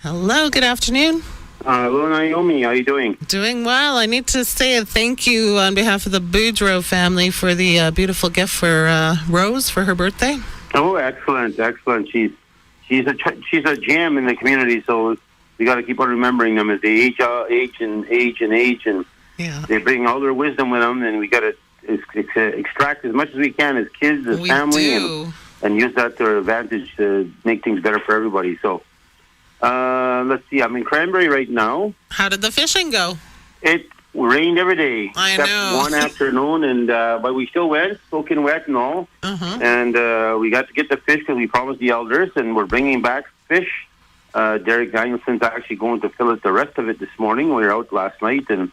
Hello, good afternoon. Hello, Naomi. How are you doing? Doing well. I need to say a thank you on behalf of the Boudreaux family for the beautiful gift for Rose for her birthday. Oh, excellent. She's a gem in the community, so we got to keep on remembering them as they age, and Yeah. they bring all their wisdom with them, and we got to extract as much as we can as kids, as We family, do. and use that to our advantage to make things better for everybody. So, let's see. I'm in Cranberry right now. How did the fishing go? It rained every day I except know. one afternoon, and but we still went, soaking wet and all. Uh-huh. And we got to get the fish because we promised the elders, and we're bringing back fish. Derek Danielson's actually going to fill it the rest of it this morning. We were out last night, and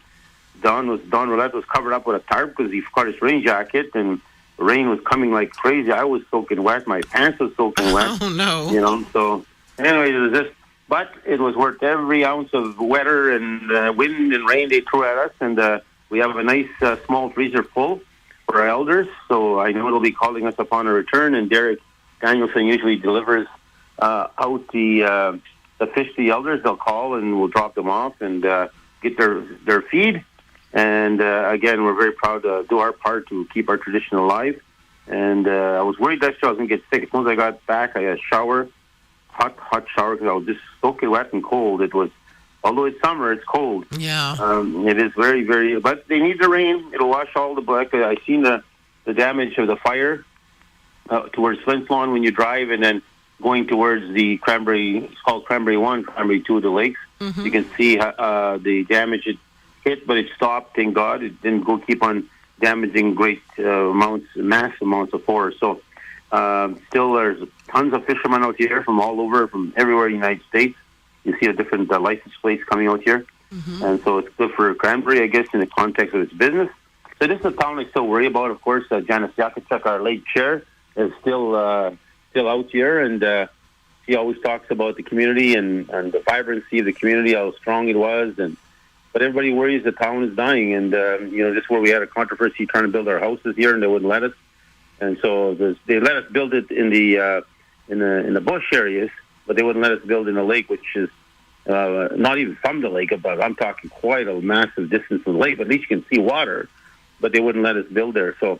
Don Roulette was covered up with a tarp because he forgot his rain jacket, and the rain was coming like crazy. I was soaking wet. My pants was soaking wet. Oh, no. So anyway, it was just, but it was worth every ounce of weather and wind and rain they threw at us, and we have a nice small freezer full for our elders, so I know it'll be calling us upon a return, and Derek Danielson usually delivers out the fish to the elders. They'll call and we'll drop them off and get their feed. And again, we're very proud to do our part to keep our tradition alive. And I was worried that I was going to get sick. As soon as I got back, I had a shower, hot shower, because I was just soaking wet and cold. It was, although it's summer, it's cold. Yeah. It is very, very, but they need the rain. It'll wash all the black. I seen the damage of the fire towards Flint's Lawn when you drive, and then going towards the Cranberry, it's called Cranberry 1, Cranberry 2 of the lakes. Mm-hmm. You can see the damage it hit, but it stopped, thank God. It didn't keep on damaging great mass amounts of forest. So still there's tons of fishermen out here from all over, from everywhere in the United States. You see a different license plates coming out here. Mm-hmm. And so it's good for Cranberry, I guess, in the context of its business. So this is a town I still worry about. Of course, Janice Yakachuk, our late chair, is still out here, and she always talks about the community and the vibrancy of the community, how strong it was. But everybody worries the town is dying, and just where we had a controversy trying to build our houses here, and they wouldn't let us. And so they let us build it in the bush areas, but they wouldn't let us build in the lake, which is not even from the lake, but I'm talking quite a massive distance from the lake. But at least you can see water, but they wouldn't let us build there. So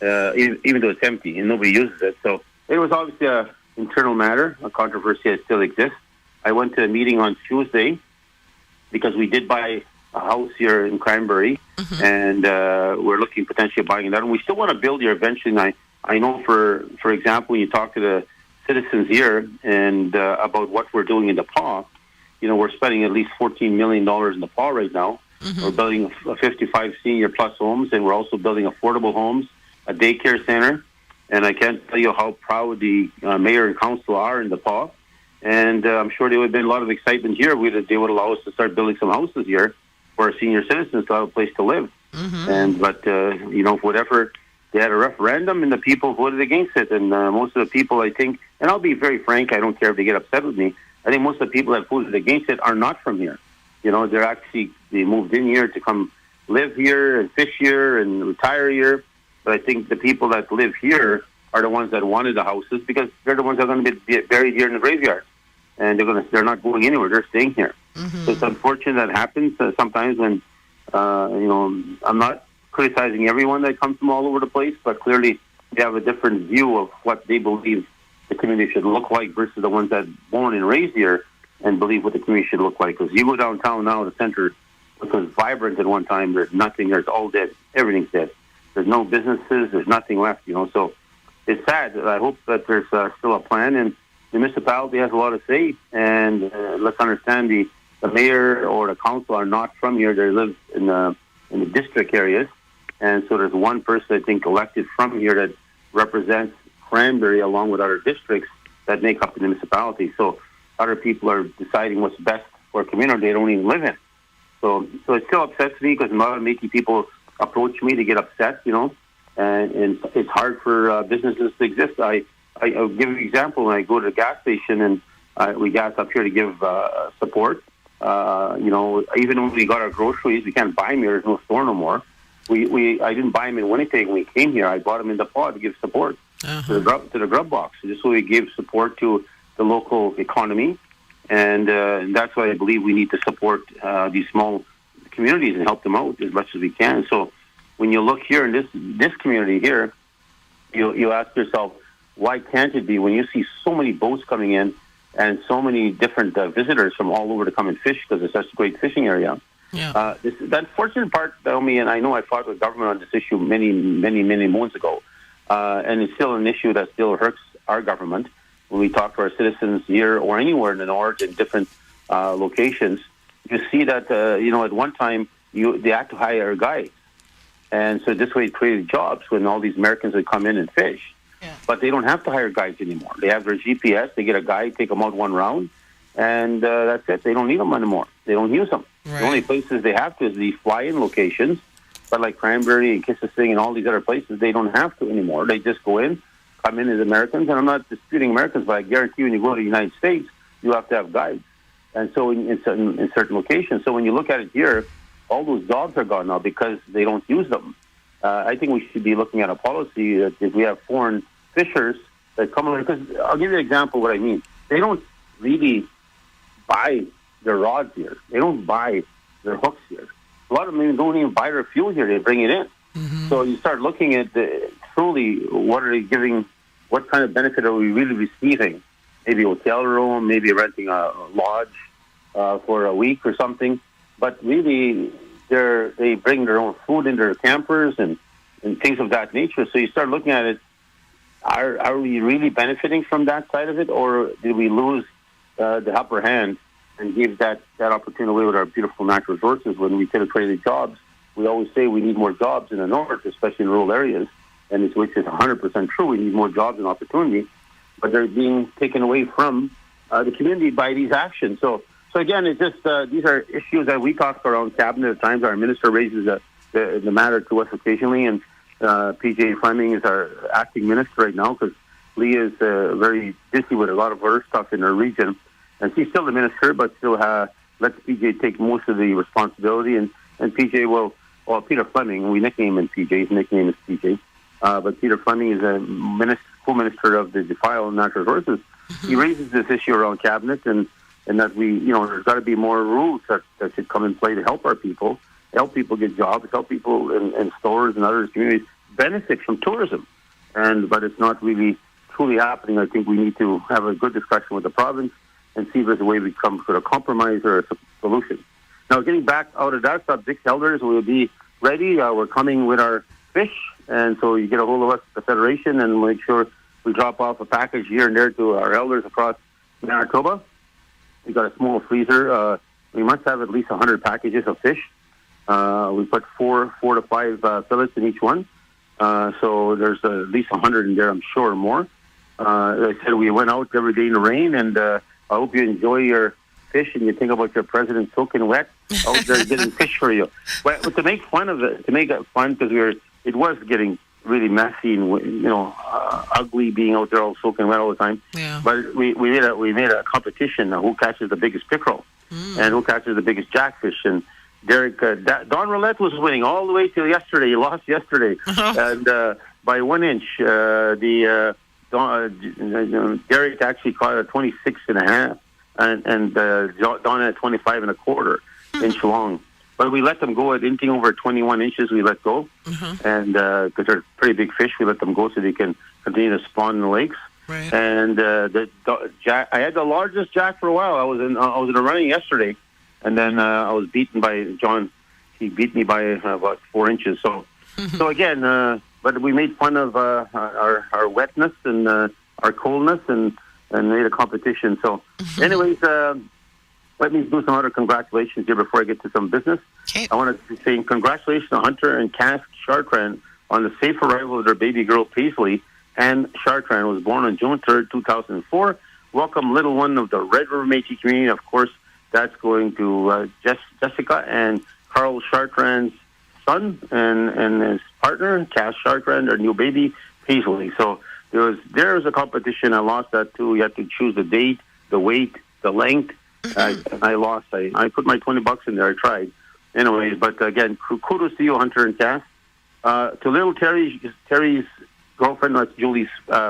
even though it's empty and nobody uses it, so it was obviously an internal matter, a controversy that still exists. I went to a meeting on Tuesday because we did buy a house here in Cranberry, Mm-hmm. and we're looking potentially at buying that. And we still want to build here eventually. And I know, for example, when you talk to the citizens here and about what we're doing in the PAW, we're spending at least $14 million in the PAW right now. Mm-hmm. We're building a 55 senior plus homes, and we're also building affordable homes, a daycare center. And I can't tell you how proud the mayor and council are in the PAW. And I'm sure there would have been a lot of excitement here if they would allow us to start building some houses here for our senior citizens to have a place to live. Mm-hmm. But whatever, they had a referendum and the people voted against it. And most of the people, I think, and I'll be very frank, I don't care if they get upset with me, I think most of the people that voted against it are not from here. They moved in here to come live here and fish here and retire here. But I think the people that live here are the ones that wanted the houses because they're the ones that are going to be buried here in the graveyard. And they're not going anywhere. They're staying here. Mm-hmm. So it's unfortunate that happens sometimes when, I'm not criticizing everyone that comes from all over the place, but clearly they have a different view of what they believe the community should look like versus the ones that born and raised here and believe what the community should look like. Because you go downtown now, the center, which was vibrant at one time, there's nothing, there's all dead. Everything's dead. There's no businesses, there's nothing left, So it's sad. I hope that there's still a plan, and the municipality has a lot to say. And let's understand the mayor or the council are not from here. They live in the district areas. And so there's one person, I think, elected from here that represents Cranberry along with other districts that make up the municipality. So other people are deciding what's best for a community they don't even live in. So it still upsets me because a lot of Métis people approach me to get upset, and it's hard for businesses to exist. I'll give you an example. When I go to the gas station and we gas up here to give support, even when we got our groceries, we can't buy them here. There's no store no more. I didn't buy them in Winnipeg when we came here. I bought them in the PAW to give support to the grub box, just so we gave support to the local economy And that's why I believe we need to support these small communities and help them out as much as we can. So when you look here in this community here, you ask yourself, why can't it be when you see so many boats coming in and so many different visitors from all over to come and fish because it's such a great fishing area? Yeah. The unfortunate part, Naomi, and I know I fought with government on this issue many months ago, and it's still an issue that still hurts our government when we talk to our citizens here or anywhere in the north in different locations. You see that, at one time, they had to hire guides. And so this way it created jobs when all these Americans would come in and fish. Yeah. But they don't have to hire guides anymore. They have their GPS. They get a guide, take them out one round, and that's it. They don't need them anymore. They don't use them. Right. The only places they have to is these fly-in locations. But like Cranberry and Kississing and all these other places, they don't have to anymore. They just go in, come in as Americans. And I'm not disputing Americans, but I guarantee you when you go to the United States, you have to have guides. And so in certain locations. So when you look at it here, all those dogs are gone now because they don't use them. I think we should be looking at a policy that if we have foreign fishers that come in, because I'll give you an example of what I mean. They don't really buy their rods here. They don't buy their hooks here. A lot of them don't even buy their fuel here. They bring it in. Mm-hmm. So you start looking at truly what are they giving, what kind of benefit are we really receiving? Maybe a hotel room, maybe renting a lodge for a week or something. But really, they bring their own food in their campers and things of that nature. So you start looking at it, are we really benefiting from that side of it, or did we lose the upper hand and give that opportunity away with our beautiful natural resources when we could have created jobs? We always say we need more jobs in the north, especially in rural areas, and which is 100% true. We need more jobs and opportunity, but they're being taken away from the community by these actions. So again, it's just these are issues that we talk around cabinet at times. Our minister raises the matter to us occasionally, and PJ Fleming is our acting minister right now because Lee is very busy with a lot of her stuff in her region, and she's still the minister, but still lets PJ take most of the responsibility, and PJ will. Well, Peter Fleming, we nickname him PJ. His nickname is PJ. But Peter Fleming is a co-minister of the Defile and Natural Resources. Mm-hmm. He raises this issue around cabinet and that there's got to be more rules that should come in play to help our people, help people get jobs, help people in stores and other communities benefit from tourism. But it's not really truly happening. I think we need to have a good discussion with the province and see if there's a way we come to a compromise or a solution. Now, getting back out of that subject, elders will be ready. We're coming with our fish, and so you get a hold of us at the Federation, and we'll make sure we drop off a package here and there to our elders across Manitoba. We've got a small freezer. We must have at least 100 packages of fish. We put 4 to 5 fillets in each one. So there's at least 100 in there, I'm sure, or more. As I said, we went out every day in the rain, and I hope you enjoy your fish and you think about your president soaking wet out there getting fish for you. But to make fun of it, because it was getting really messy and ugly being out there all soaking wet all the time. Yeah. But we made a competition who catches the biggest pickerel and who catches the biggest jackfish. And Derek Don Roulette was winning all the way till yesterday. He lost yesterday, and by 1 inch. Derek actually caught a 26.5. And Don at 25 1/4 inch long. But we let them go at anything over 21 inches. We let go, and because they're pretty big fish, we let them go so they can continue to spawn in the lakes. Right. And I had the largest jack for a while. I was in a running yesterday, and then I was beaten by John. He beat me by about 4 inches. So again, but we made fun of our wetness and our coldness and made a competition. So, anyways, let me do some other congratulations here before I get to some business. Okay. I want to say congratulations to Hunter and Cass Chartrand on the safe arrival of their baby girl, Paisley. And Chartrand was born on June 3rd, 2004. Welcome, little one of the Red River Métis community. Of course, that's going to Jessica and Carl Chartrand's son and his partner, Cass Chartrand, their new baby, Paisley. So, there was a competition. I lost that too. You had to choose the date, the weight, the length. And I lost. I put my $20 in there. I tried. Anyways, but again, kudos to you, Hunter and Cass. To little Terry's girlfriend, that's Julie's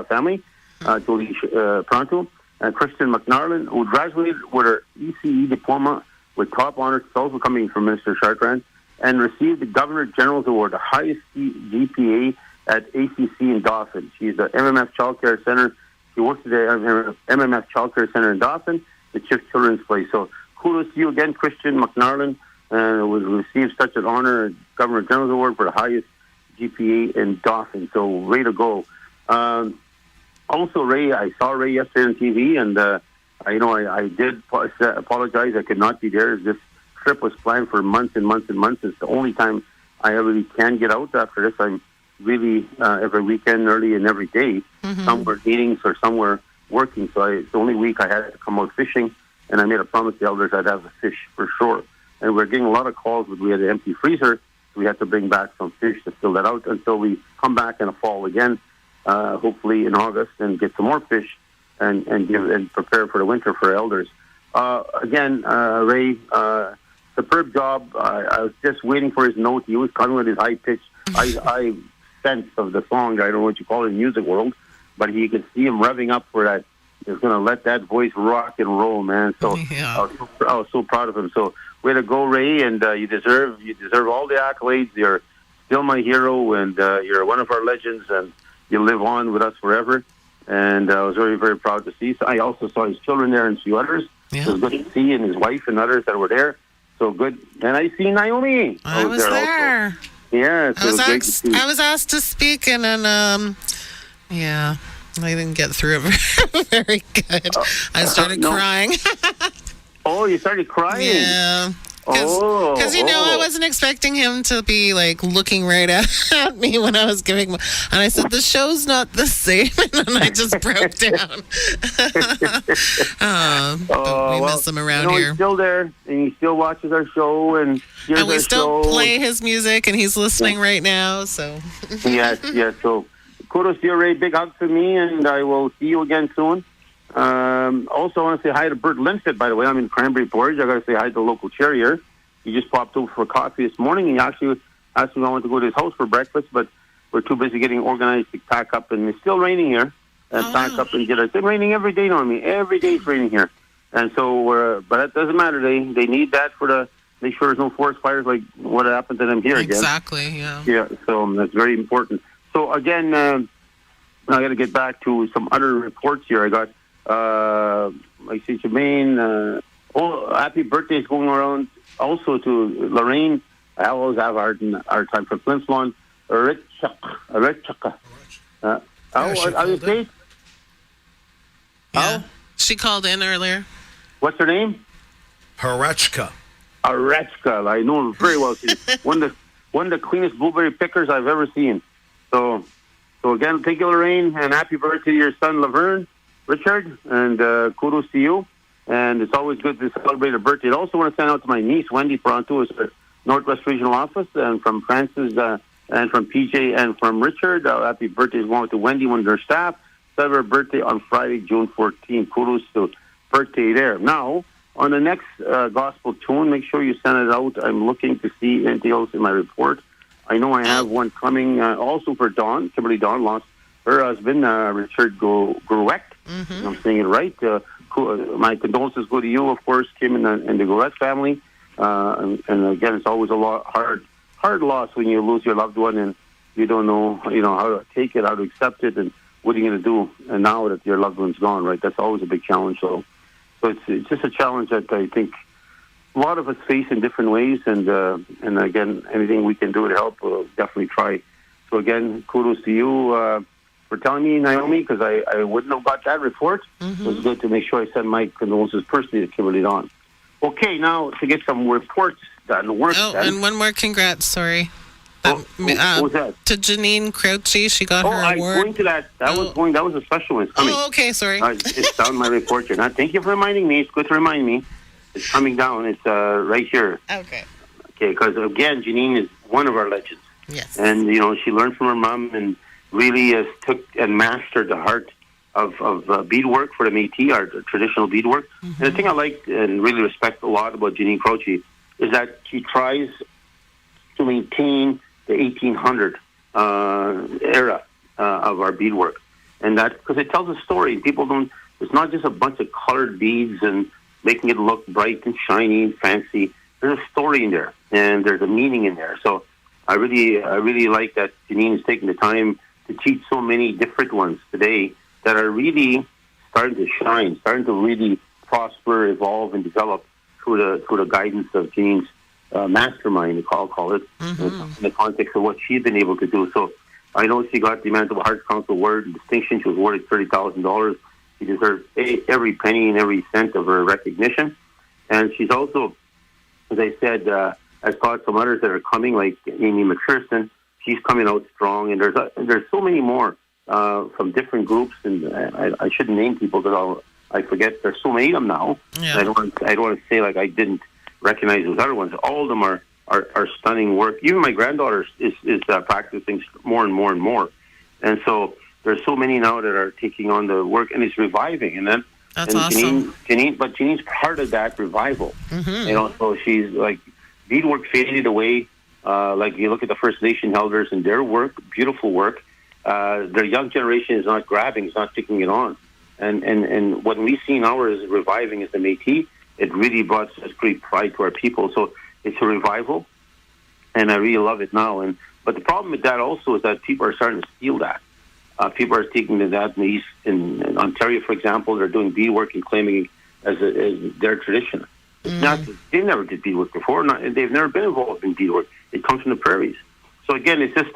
family, Julie Pronto. Christian McNarland, who graduated with her ECE diploma with top honors, also coming from Minister Chartrand, and received the Governor General's Award, the highest GPA at ACC in Dauphin. She's the MMF Child Care Center. She works at the MMF Child Care Center in Dauphin, the Chief Children's Place. So kudos to you again, Christian McNarland, and received such an honor, Governor General's Award for the highest GPA in Dauphin. So way to go. Also, Ray, I saw Ray yesterday on TV, and I did apologize. I could not be there. This trip was planned for months and months and months. It's the only time I really can get out after this. I'm really every weekend, early and every day, somewhere meetings or somewhere working. So it's the only week I had to come out fishing, and I made a promise to the elders I'd have the fish for sure. And we're getting a lot of calls. We had an empty freezer. So we had to bring back some fish to fill that out until we come back in the fall again, hopefully in August, and get some more fish and prepare for the winter for elders. Again, Ray, superb job. I was just waiting for his note. He was coming with his high pitch, high sense of the song. I don't know what you call it in the music world, but you could see him revving up for that. He's going to let that voice rock and roll, man. So I was so proud of him. So way to go, Ray, and you deserve all the accolades. You're still my hero, and you're one of our legends, and you live on with us forever. And I was very, very proud to see. So I also saw his children there and a few others. Yeah. It was good to see, and his wife and others that were there. So good. And I see Naomi. I was there. Also. Yeah, so I was asked to speak, and then, I didn't get through it very good. I started crying. Oh, you started crying? Yeah. Because, I wasn't expecting him to be, looking right at me when I was giving him. And I said, the show's not the same. And then I just broke down. But we miss him around here. He's still there, and he still watches our show. And we still play his music, and he's listening right now. So Yes. So kudos to you, Ray. Big hug for me, and I will see you again soon. Also, I want to say hi to Bert Linstead, by the way. I'm in Cranberry Portage. I got to say hi to the local chair here. He just popped over for coffee this morning. He actually asked me if I wanted to go to his house for breakfast, but we're too busy getting organized to pack up. And it's still raining here. And pack up and get it. It's raining every day, Naomi. Every day it's raining here. And so, but it doesn't matter. They need that for make sure there's no forest fires like what happened to them here again. Exactly, yeah. Yeah, so that's very important. So, again, I got to get back to some other reports here. I got I see Jermaine. Happy birthdays going around also to Lorraine. I always have our time for Flin Flon. Richaka. How do you say it? Yeah. She called in earlier. What's her name? Harechka. Harechka. I know her very well. She's one of the cleanest blueberry pickers I've ever seen. So again, thank you, Lorraine, and happy birthday to your son, Laverne. Richard, and kudos to you. And it's always good to celebrate a birthday. I also want to send out to my niece, Wendy Pronto, who's at Northwest Regional Office, and from Francis, and from PJ, and from Richard. Happy birthday going to Wendy, one of their staff. Celebrate her birthday on Friday, June 14th. Kudos to birthday there. Now, on the next gospel tune, make sure you send it out. I'm looking to see anything else in my report. I know I have one coming also for Dawn. Kimberly Dawn lost her husband, Richard Grueck. I'm saying it right. My condolences go to you, of course, Kim, and the Grueck family. And again, it's always a hard loss when you lose your loved one and you don't know, how to take it, how to accept it, and what are you going to do? And now that your loved one's gone, right? That's always a big challenge. So it's just a challenge that I think a lot of us face in different ways. And again, anything we can do to help, we'll definitely try. So again, kudos to you for telling me, Naomi, because I wouldn't have got that report. It was good to make sure I send my condolences personally to Kimberly Dawn. Okay, now to get some reports done. And one more congrats, sorry. What was that? To Janine Crouchy, she got her award. I was going to that. That was a special one. It's coming. Oh, okay, sorry. It's down my report here. Now, thank you for reminding me. It's good to remind me. It's coming down. It's right here. Okay. Okay, because again, Janine is one of our legends. Yes. And, she learned from her mom and really took and mastered the art of beadwork for the Métis, our traditional beadwork. And the thing I like and really respect a lot about Janine Croce is that she tries to maintain the 1800 era of our beadwork. And that, because it tells a story. People don't, it's not just a bunch of colored beads and making it look bright and shiny and fancy. There's a story in there, and there's a meaning in there. So I really like that Janine is taking the time to teach so many different ones today that are really starting to shine, starting to really prosper, evolve, and develop through the guidance of Janine's mastermind, I'll call it, in the context of what she's been able to do. So I know she got the Manitoba Hearts Council Award and distinction. She was awarded $30,000. She deserves every penny and every cent of her recognition. And she's also, as I said, I've got some others that are coming, like Amy McPherson. She's coming out strong, and there's so many more from different groups, and I shouldn't name people because I forget. There's so many of them now. Yeah. I don't want to say like I didn't recognize those other ones. All of them are stunning work. Even my granddaughter is practicing more and more and more, and so there's so many now that are taking on the work, and it's reviving. And then that's awesome. Janine's part of that revival. So she's like beadwork faded away. Like you look at the First Nation elders and their work, beautiful work. Their young generation is not grabbing, is not taking it on. And when we see ours reviving as the Métis, it really brought us great pride to our people. So it's a revival, and I really love it now. But the problem with that also is that people are starting to steal that. People are taking that in the East, in Ontario, for example, they're doing beadwork and claiming it as their tradition. It's not. They never did beadwork before. They've never been involved in beadwork. It comes from the prairies. So again, it's just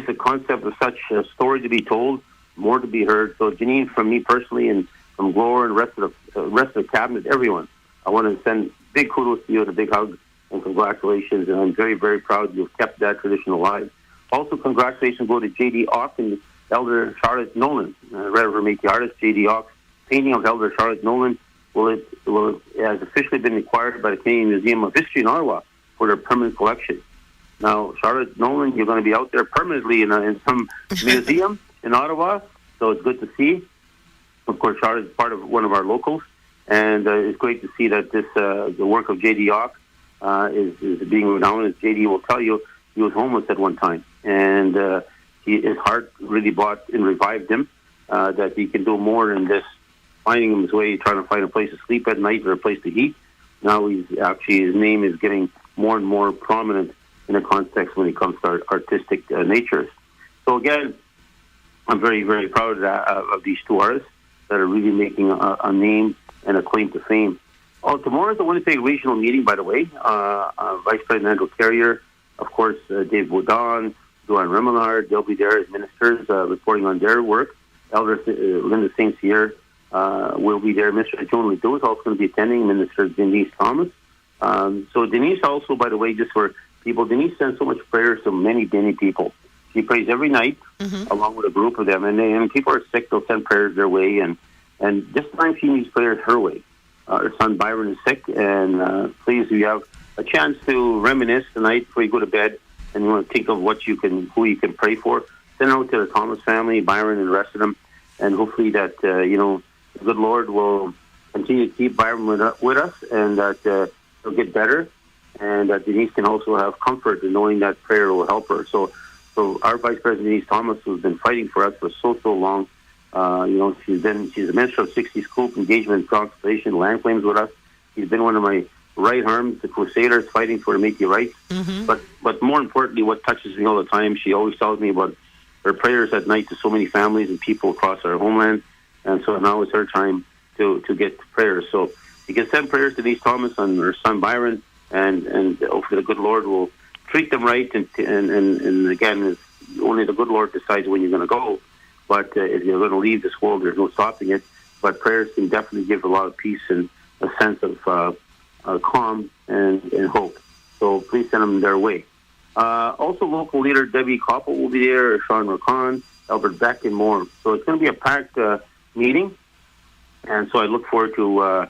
a concept of such a story to be told, more to be heard. So Janine, from me personally, and from Gloria and the rest of the cabinet, everyone, I want to send big kudos to you and a big hug and congratulations. And I'm very, very proud you've kept that tradition alive. Also, congratulations go to J.D. Ock and Elder Charlotte Nolan, Reverend Métis artist J.D. Ock. Painting of Elder Charlotte Nolan has officially been acquired by the Canadian Museum of History in Ottawa for their permanent collection. Now, Charlotte Nolan, you're going to be out there permanently in some museum in Ottawa, so it's good to see. Of course, Charlotte is part of one of our locals, and it's great to see that this the work of J.D. Ock is being renowned. As J.D. will tell you, he was homeless at one time, and his heart really brought and revived him, that he can do more than this, finding his way, trying to find a place to sleep at night or a place to eat. Now his name is getting more and more prominent in a context when it comes to artistic natures. So again, I'm very, very proud of these two artists that are really making a name and a claim to fame. Oh, tomorrow's the Winnipeg Regional meeting, by the way. Vice President Andrew Carrier, of course, Dave Baudon, Joanne Remillard, they'll be there as ministers reporting on their work. Elder Linda St. Cyr will be there. Mr. Joan Ledoux is also going to be attending, Minister Denise Thomas. So Denise also, by the way, just for people, Denise sends so much prayers to many, many people. She prays every night along with a group of them. And people are sick, they'll send prayers their way. And this time she needs prayers her way. Her son Byron is sick. And please, if you have a chance to reminisce tonight before you go to bed and you want to think of who you can pray for, send it out to the Thomas family, Byron and the rest of them. And hopefully that, the good Lord will continue to keep Byron with us, and that he'll get better, and that Denise can also have comfort in knowing that prayer will help her. So our Vice President Denise Thomas, who's been fighting for us for so long, she's a minister of 60 Scoop, engagement and conservation, land claims with us. She's been one of my right arms, the crusaders fighting for the Métis rights. But more importantly, what touches me all the time, she always tells me about her prayers at night to so many families and people across our homeland. And so now it's her time to get prayers. So you can send prayers to Denise Thomas and her son Byron, and hopefully the good Lord will treat them right. And again, only the good Lord decides when you're going to go. But if you're going to leave this world, there's no stopping it. But prayers can definitely give a lot of peace and a sense of calm and hope. So please send them their way. Also, local leader Debbie Koppel will be there, Sean Rakan, Albert Beck, and more. So it's going to be a packed meeting. And so I look forward to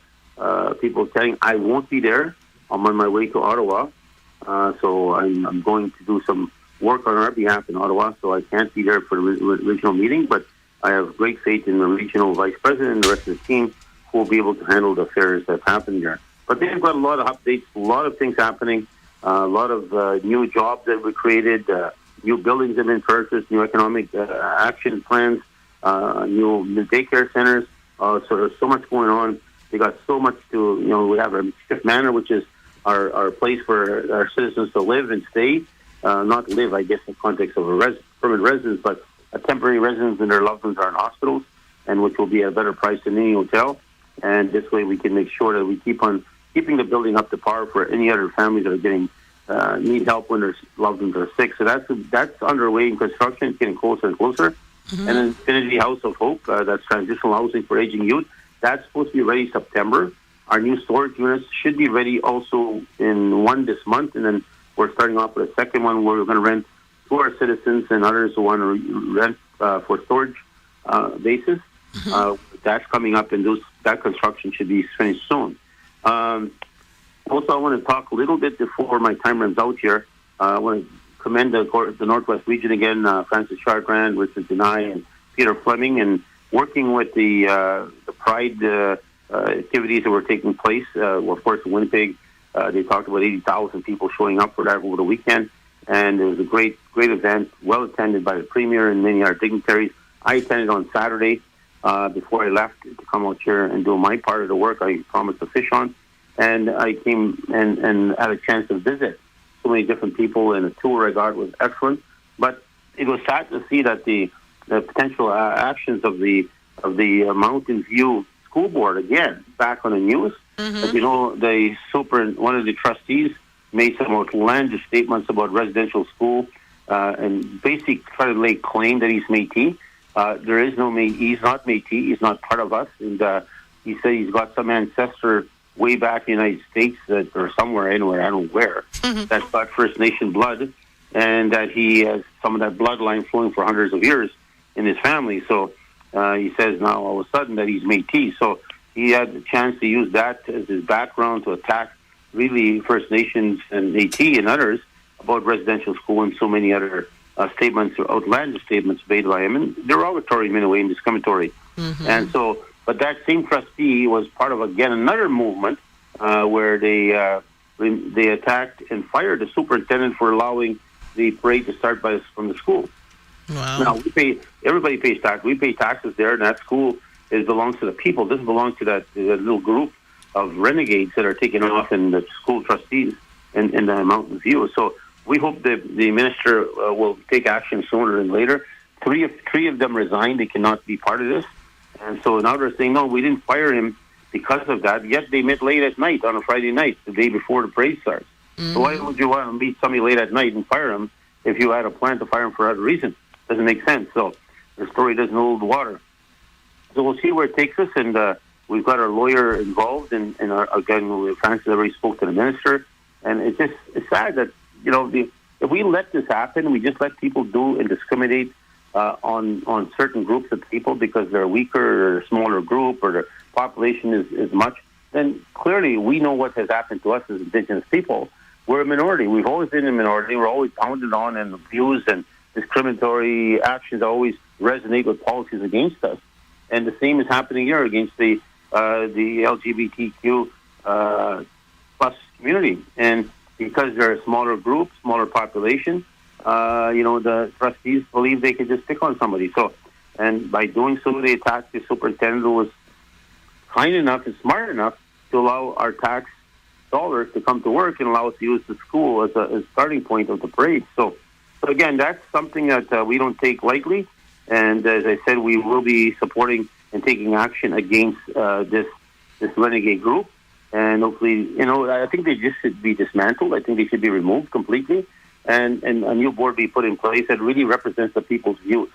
people saying I won't be there. I'm on my way to Ottawa. So I'm going to do some work on our behalf in Ottawa. So I can't be there for the regional meeting. But I have great faith in the regional vice president and the rest of the team who will be able to handle the affairs that happen there. But they've got a lot of updates, a lot of things happening, a lot of new jobs that were created, new buildings have been purchased, new economic action plans, new daycare centers. So there's so much going on. They got so much to, we have a Shift Manor, which is our place for our citizens to live and stay. Not live, I guess, in the context of a permanent residence, but a temporary residence, and their loved ones are in hospitals, and which will be at a better price than any hotel. And this way we can make sure that we keep on keeping the building up to par for any other families that are getting need help when their loved ones are sick. So that's underway in construction. It's getting closer and closer. Mm-hmm. And Infinity House of Hope, that's transitional housing for aging youth. That's supposed to be ready September. Our new storage units should be ready also in one this month, and then we're starting off with a second one where we're going to rent to our citizens and others who want to rent for storage basis. Mm-hmm. That's coming up, and that construction should be finished soon. Also, I want to talk a little bit before my time runs out here. I want to commend the Northwest Region again, Francis Chartrand, Richard Denai, and Peter Fleming, and working with the Pride activities that were taking place. Of course, in Winnipeg, they talked about 80,000 people showing up for that over the weekend, and it was a great event, well attended by the Premier and many other dignitaries. I attended on Saturday before I left to come out here and do my part of the work I promised to fish on, and I came and had a chance to visit so many different people, and the tour I got was excellent. But it was sad to see that the potential actions of the Mountain View School Board again back on the news. Mm-hmm. One of the trustees made some outlandish statements about residential school and basically try to lay claim that he's Métis. There is no Métis. He's not Métis. He's not part of us. And he said he's got some ancestor way back in the United States or somewhere, anywhere, I don't know where, mm-hmm. that's got First Nation blood, and that he has some of that bloodline flowing for hundreds of years in his family. So he says now all of a sudden that he's Métis. So he had the chance to use that as his background to attack really First Nations and Métis and others about residential school and so many other statements or outlandish statements made by him, and derogatory in a way and discriminatory. Mm-hmm. And so, but that same trustee was part of, again, another movement where they attacked and fired the superintendent for allowing the parade to start from the school. Wow. Now, everybody pays tax. We pay taxes there, and that school belongs to the people. This belongs to that little group of renegades that are taking off in the school trustees in the Mountain View. So we hope the minister will take action sooner than later. Three of them resigned. They cannot be part of this. And so now they're saying, no, we didn't fire him because of that. Yet they met late at night on a Friday night, the day before the parade starts. Mm-hmm. So why would you want to meet somebody late at night and fire him if you had a plan to fire him for other reason? Doesn't make sense. So the story doesn't hold water. So we'll see where it takes us. And we've got our lawyer involved. And again, Francis already spoke to the minister. And it's sad that, if we let this happen, we just let people do and discriminate on certain groups of people because they're weaker or a smaller group or the population is much, then clearly we know what has happened to us as Indigenous people. We're a minority. We've always been a minority. We're always pounded on and abused, and discriminatory actions always resonate with policies against us. And the same is happening here against the LGBTQ plus community. And because they're a smaller group, smaller population, the trustees believe they can just pick on somebody. So, and by doing so, they attacked the superintendent who was kind enough and smart enough to allow our tax dollars to come to work and allow us to use the school as a starting point of the parade. So again, that's something that we don't take lightly. And as I said, we will be supporting and taking action against this renegade group. And hopefully, I think they just should be dismantled. I think they should be removed completely. And a new board be put in place that really represents the people's views,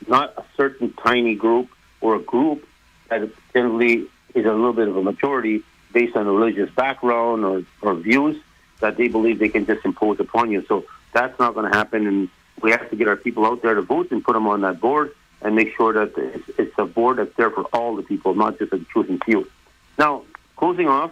not a certain tiny group or a group that generally is a little bit of a majority based on a religious background or views that they believe they can just impose upon you. So that's not going to happen, and we have to get our people out there to vote and put them on that board and make sure that it's a board that's there for all the people, not just a chosen few. Now, closing off,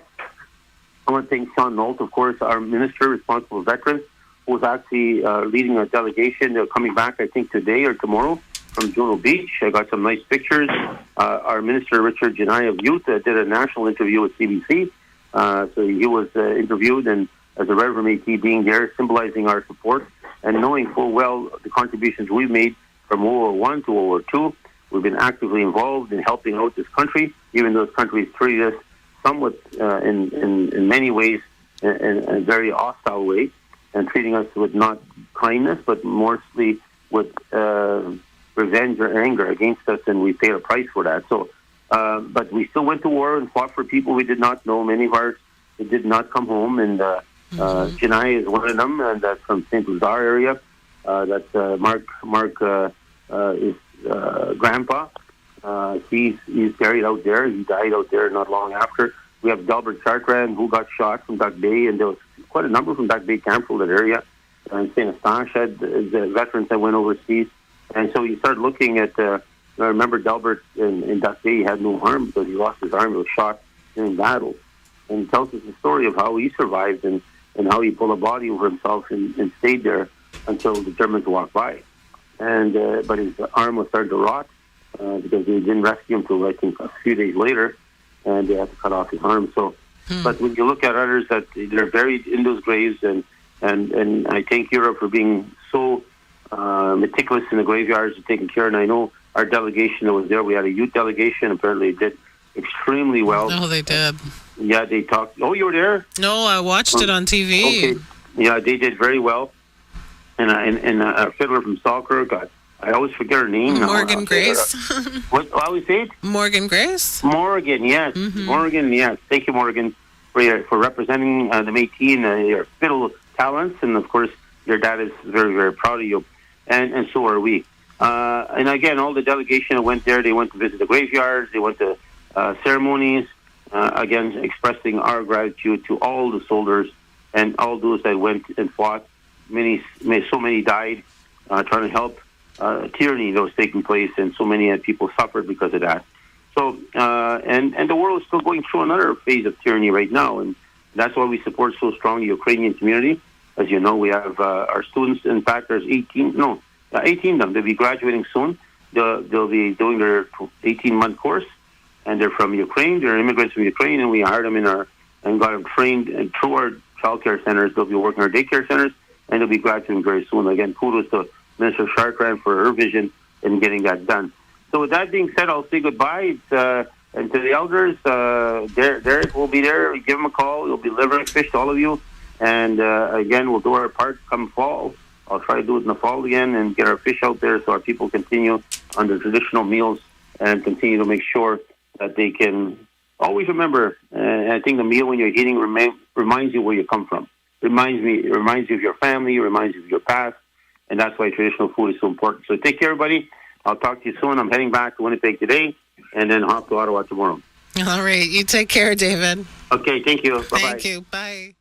I want to thank Sean Nolt, of course, our minister responsible for veterans, who's actually leading a delegation. They're coming back, I think, today or tomorrow from Juno Beach. I got some nice pictures. Our minister, Richard Denai of Youth, did a national interview with CBC. So he was interviewed, and as a Reverend Métis being there, symbolizing our support and knowing full well the contributions we've made from World War I to World War II. We've been actively involved in helping out this country, even though this country has treated us somewhat, in many ways, in a very hostile way, and treating us with not kindness, but mostly with revenge or anger against us, and we paid a price for that. So, but we still went to war and fought for people we did not know. Many of ours did not come home, and Chennai is one of them, and that's from St. Lazare area. That's Mark is grandpa. He's buried out there. He died out there not long after. We have Delbert Chartrand, who got shot from Duck Bay, and there was quite a number from Duck Bay, Campbell, that area. And St. Eustache had the veterans that went overseas. And so you start looking at, I remember Delbert in Duck Bay had no arm because he lost his arm. He was shot in battle. And he tells us the story of how he survived and how he pulled a body over himself and stayed there until the Germans walked by. And but his arm was starting to rot because they didn't rescue him until, I think, a few days later, and they had to cut off his arm. So, but when you look at others that they're buried in those graves, and I thank Europe for being so meticulous in the graveyards and taking care. And I know our delegation that was there, we had a youth delegation, apparently did extremely well. Oh, they did. Yeah, they talked. Oh, you were there? No, I watched it on TV. Okay. Yeah, they did very well. And a fiddler from Falkirk, I always forget her name. Morgan Grace. What? How we say it? Morgan Grace. Morgan, yes. Mm-hmm. Morgan, yes. Thank you, Morgan, for representing the Métis and your fiddle talents. And, of course, your dad is very, very proud of you. And so are we. And, again, all the delegation that went there, they went to visit the graveyards. They went to ceremonies, again, expressing our gratitude to all the soldiers and all those that went and fought. So many died trying to help tyranny that was taking place, and so many people suffered because of that. So, and the world is still going through another phase of tyranny right now, and that's why we support so strongly the Ukrainian community. As you know, we have our students. In fact, there's 18 of them. They'll be graduating soon. They'll be doing their 18-month course, and they're from Ukraine. They're immigrants from Ukraine, and we hired them and got them trained through our child care centers. They'll be working in our daycare centers, and they'll be graduating very soon. Again, kudos to Minister Chartrand for her vision in getting that done. So with that being said, I'll say goodbye. And to the elders, Derek will be there. Give him a call. He'll be delivering fish to all of you. And again, we'll do our part come fall. I'll try to do it in the fall again and get our fish out there so our people continue on their traditional meals and continue to make sure that they can always remember. And I think the meal when you're eating reminds you where you come from. Reminds you of your family, reminds you of your past, and that's why traditional food is so important. So take care, everybody. I'll talk to you soon. I'm heading back to Winnipeg today, and then off to Ottawa tomorrow. All right. You take care, David. Okay, thank you. Bye-bye. Thank you. Bye.